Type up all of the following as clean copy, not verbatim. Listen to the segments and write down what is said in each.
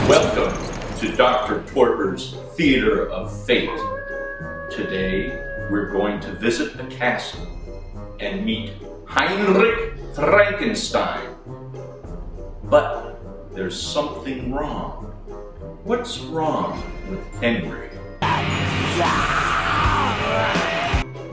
Welcome to Dr. Torpor's Theater of Fate. Today, we're going to visit the castle and meet Heinrich Frankenstein. But there's something wrong. What's wrong with Henry?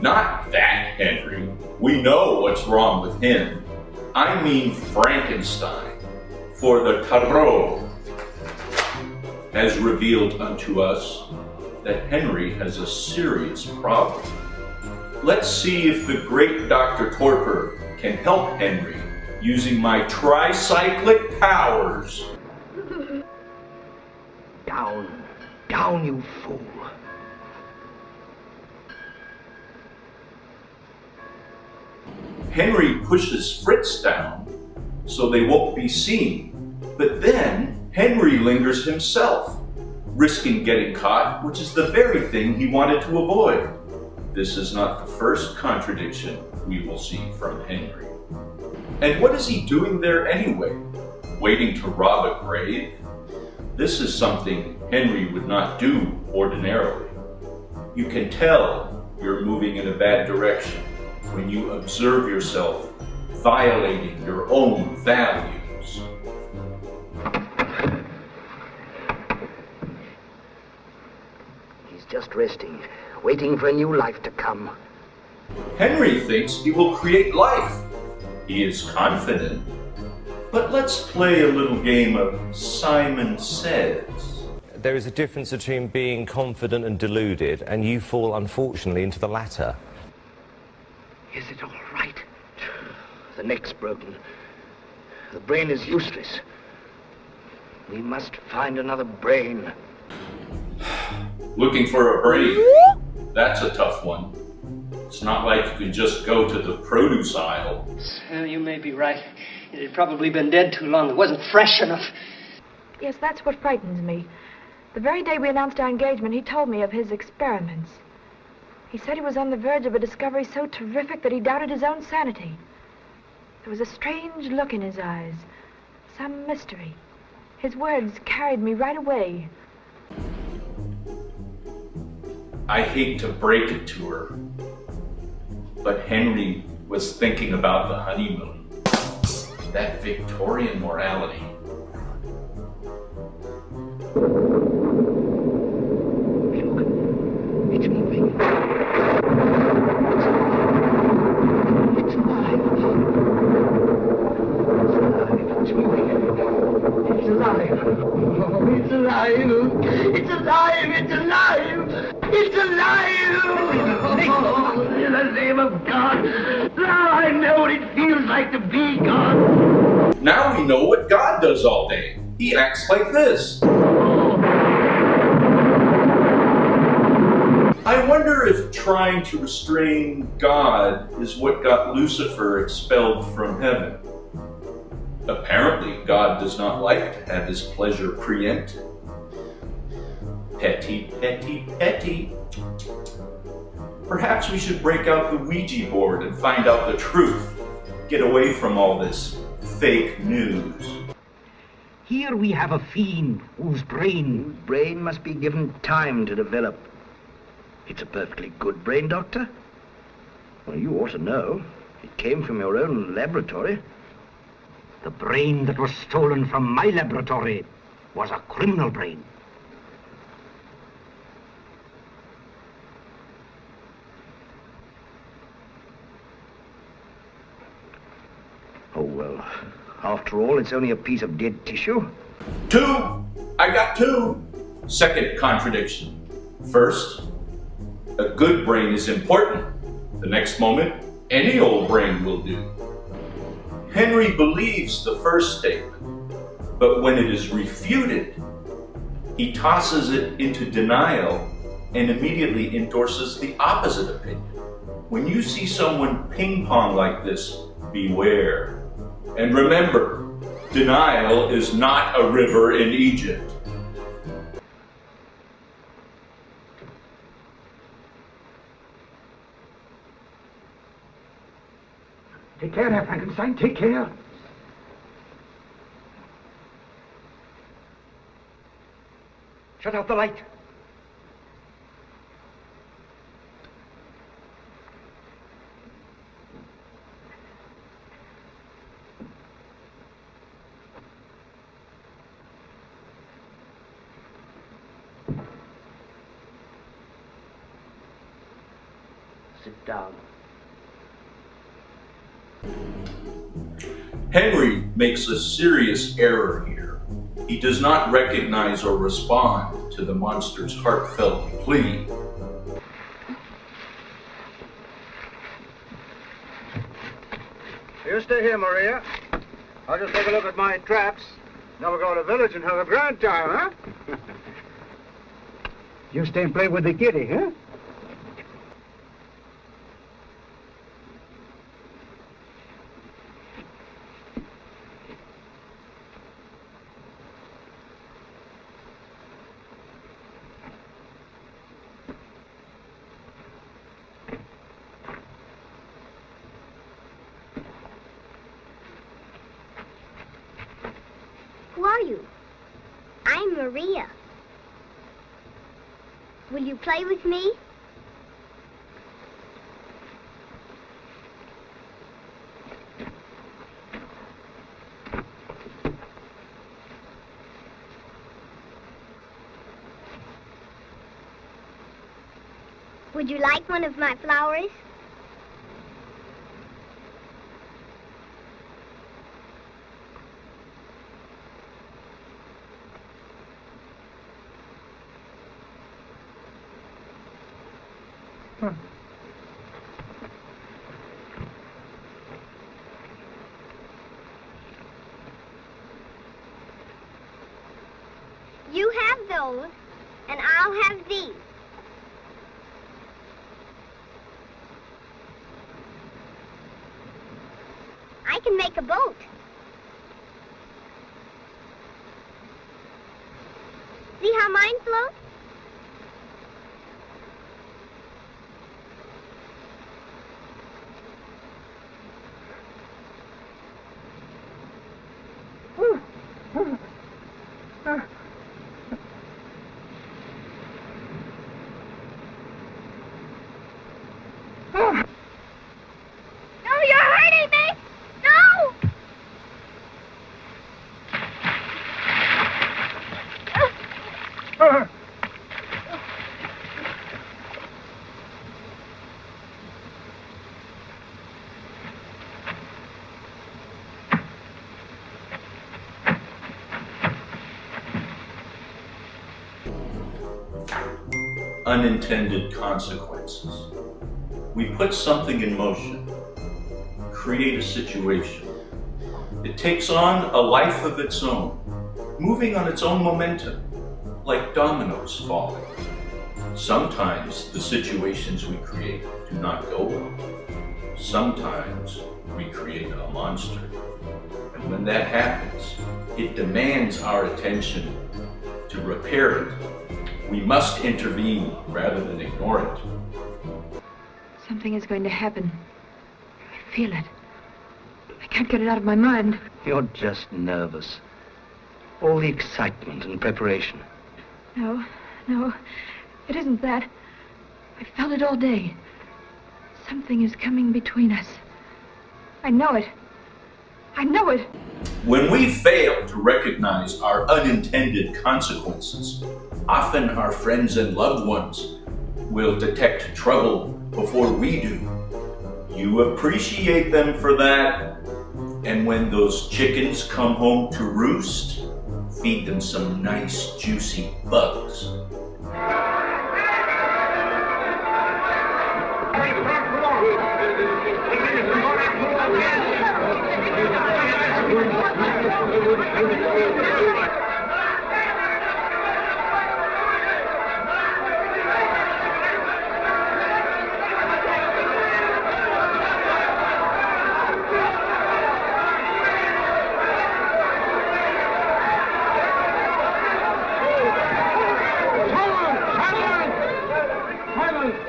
Not that Henry. We know what's wrong with him. I mean Frankenstein. For the Tarot has revealed unto us that Henry has a serious problem. Let's see if the great Dr. Torpor can help Henry using my tricyclic powers. Down, down, you fool. Henry pushes Fritz down so they won't be seen. But then Henry lingers himself, risking getting caught, which is the very thing he wanted to avoid. This is not the first contradiction we will see from Henry. And what is he doing there anyway? Waiting to rob a grave? This is something Henry would not do ordinarily. You can tell you're moving in a bad direction when you observe yourself violating your own values. He's just resting, waiting for a new life to come. Henry thinks he will create life. He is confident. But let's play a little game of Simon Says. There is a difference between being confident and deluded, and you fall, unfortunately, into the latter. Is it all right? The neck's broken. The brain is useless. We must find another brain. Looking for a brain? That's a tough one. It's not like you can just go to the produce aisle. You may be right. It had probably been dead too long. It wasn't fresh enough. Yes, that's what frightens me. The very day we announced our engagement, he told me of his experiments. He said he was on the verge of a discovery so terrific that he doubted his own sanity. There was a strange look in his eyes, some mystery. His words carried me right away. I hate to break it to her, but Henry was thinking about the honeymoon. That Victorian morality. Look, it's moving. It's alive. It's moving. It's alive. Oh, it's alive. It's alive. It's alive. It's alive. Oh, in the name of God. Now I know what it feels like to be God. Now we know what God does all day. He acts like this. I wonder if trying to restrain God is what got Lucifer expelled from heaven. Apparently, God does not like to have his pleasure preempted. Petty, petty, petty. Perhaps we should break out the Ouija board and find out the truth. Get away from all this fake news. Here we have a fiend whose brain must be given time to develop. It's a perfectly good brain, Doctor. Well, you ought to know. It came from your own laboratory. The brain that was stolen from my laboratory was a criminal brain. Oh, well, after all, it's only a piece of dead tissue. 2! I got 2! Second contradiction. First, a good brain is important. The next moment, any old brain will do. Henry believes the first statement, but when it is refuted, he tosses it into denial and immediately endorses the opposite opinion. When you see someone ping-pong like this, beware. And remember, denial is not a river in Egypt. Take care there, Frankenstein. Take care. Shut off the light. Sit down. Henry makes a serious error here. He does not recognize or respond to the monster's heartfelt plea. You stay here, Maria. I'll just take a look at my traps. Then we'll go to the village and have a grand time, huh? You stay and play with the kitty, huh? Who are you? I'm Maria. Will you play with me? Would you like one of my flowers? You have those, and I'll have these. I can make a boat. See how mine floats? No, you're hurting me! No! Unintended consequences. We put something in motion, create a situation. It takes on a life of its own, moving on its own momentum, like dominoes falling. Sometimes the situations we create do not go well. Sometimes we create a monster. And when that happens, it demands our attention. To repair it, we must intervene rather than ignore it. Something is going to happen. I feel it. I can't get it out of my mind. You're just nervous. All the excitement and preparation. No, it isn't that. I felt it all day. Something is coming between us. I know it. I know it. When we fail to recognize our unintended consequences, often our friends and loved ones will detect trouble before we do. You appreciate them for that, and when those chickens come home to roost, feed them some nice juicy bugs.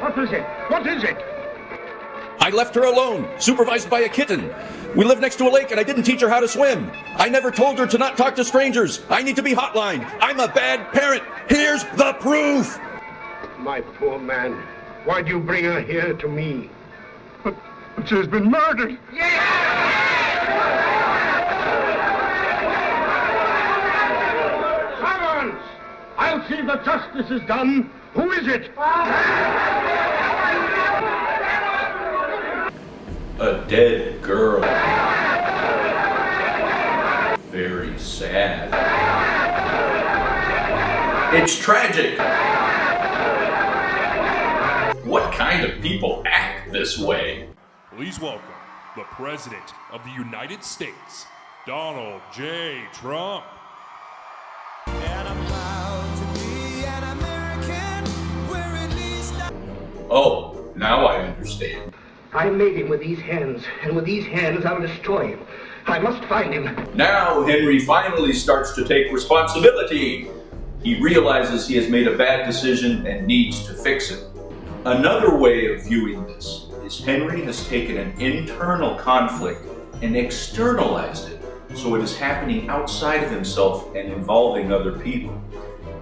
What is it? What is it? I left her alone, supervised by a kitten. We live next to a lake and I didn't teach her how to swim. I never told her to not talk to strangers. I need to be hotlined. I'm a bad parent. Here's the proof. My poor man, why'd you bring her here to me? But she's been murdered. Silence! I'll see that justice is done. Who is it? A dead girl. Very sad. It's tragic. What kind of people act this way? Please welcome the President of the United States, Donald J. Trump. And I'm proud to be an American, where at least Oh, now I understand. I made him with these hands, and with these hands I'll destroy him. I must find him. Now Henry finally starts to take responsibility. He realizes he has made a bad decision and needs to fix it. Another way of viewing this is Henry has taken an internal conflict and externalized it, so it is happening outside of himself and involving other people.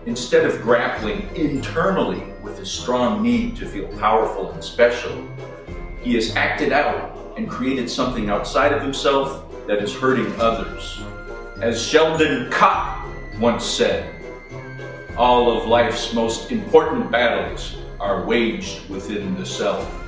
Instead of grappling internally with his strong need to feel powerful and special, he has acted out and created something outside of himself that is hurting others. As Sheldon Kopp once said, all of life's most important battles are waged within the self.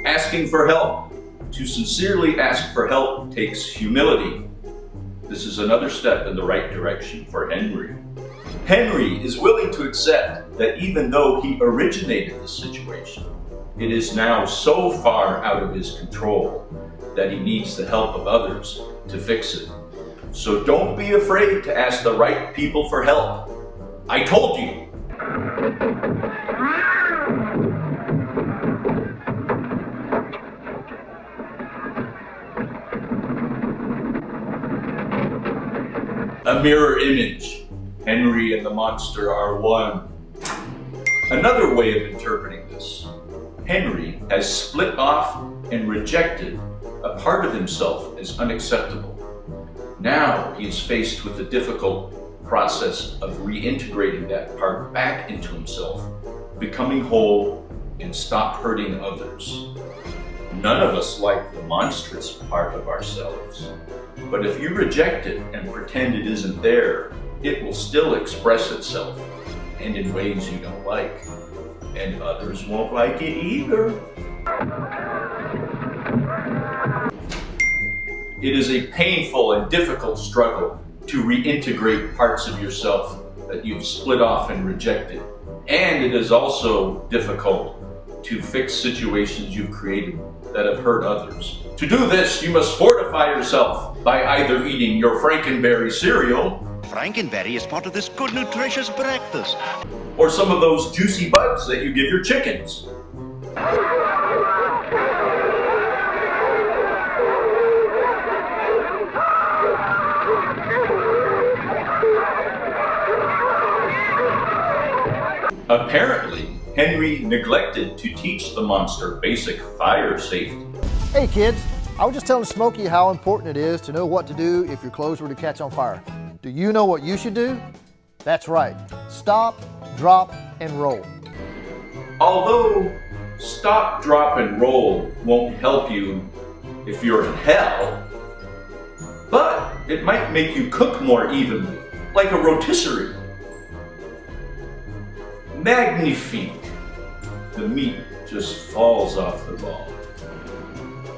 Asking for help. To sincerely ask for help takes humility. This is another step in the right direction for Henry. Henry is willing to accept that even though he originated the situation, it is now so far out of his control that he needs the help of others to fix it. So don't be afraid to ask the right people for help. I told you. A mirror image. Henry and the monster are one. Another way of interpreting this, Henry has split off and rejected a part of himself as unacceptable. Now he is faced with the difficult process of reintegrating that part back into himself, becoming whole and stop hurting others. None of us like the monstrous part of ourselves. But if you reject it and pretend it isn't there, it will still express itself, and in ways you don't like. And others won't like it either. It is a painful and difficult struggle to reintegrate parts of yourself that you've split off and rejected. And it is also difficult to fix situations you've created that have hurt others. To do this, you must fortify yourself by either eating your Frankenberry cereal, Frankenberry is part of this good, nutritious breakfast, or some of those juicy bugs that you give your chickens. Apparently, Henry neglected to teach the monster basic fire safety. Hey kids, I was just telling Smokey how important it is to know what to do if your clothes were to catch on fire. Do you know what you should do? That's right. Stop, drop, and roll. Although stop, drop, and roll won't help you if you're in hell, but it might make you cook more evenly, like a rotisserie. Magnifique. The meat just falls off the bone.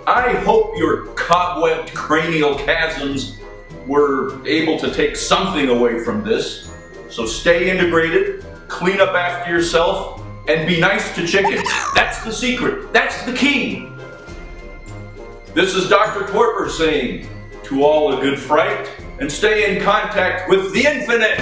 I hope your cobwebbed cranial chasms were able to take something away from this. So stay integrated, clean up after yourself, and be nice to chickens. That's the secret. That's the key. This is Dr. Torpor saying, to all a good fright, and stay in contact with the infinite.